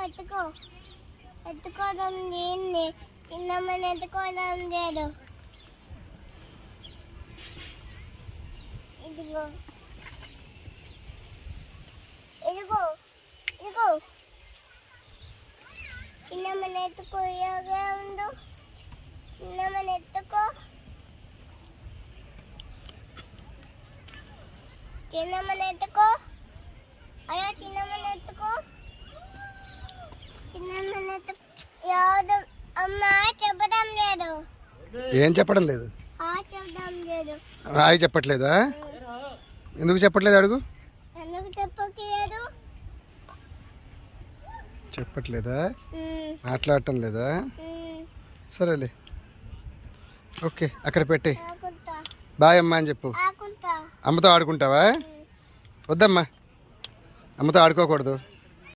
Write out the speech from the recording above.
ఎత్తుకో ఎత్తుకోవడం దీన్ని చిన్నమ్మని ఎత్తుకోవడం లేదు. ఇదిగో ఇదిగో ఇదిగో చిన్నమ్మని ఎత్తుకో. ఇలాగే ఉండు. చిన్నమ్మని ఎత్తుకో. చిన్నమ్మని ఎత్తుకో. అయ్యో చిన్నమ్మని ఎత్తుకో. చిన్నమ్మని ఎత్తుకో. ఎవరు అమ్మ చెప్పడం లేదు. ఏం చెప్పడం లేదు? చెప్పడం లేదు. హాయ్ చెప్పట్లేదా? ఎందుకు చెప్పట్లేదు అడుగు. ఎందుకు చెప్పట్లేదు? చెప్పట్లేదా? మాట్లాడటం లేదా? సరేలే, ఓకే. అక్కడ పెట్టి బాయ్ అమ్మా అని చెప్పు. అమ్మతో ఆడుకుంటావా? వద్దమ్మా, అమ్మతో ఆడుకోకూడదు.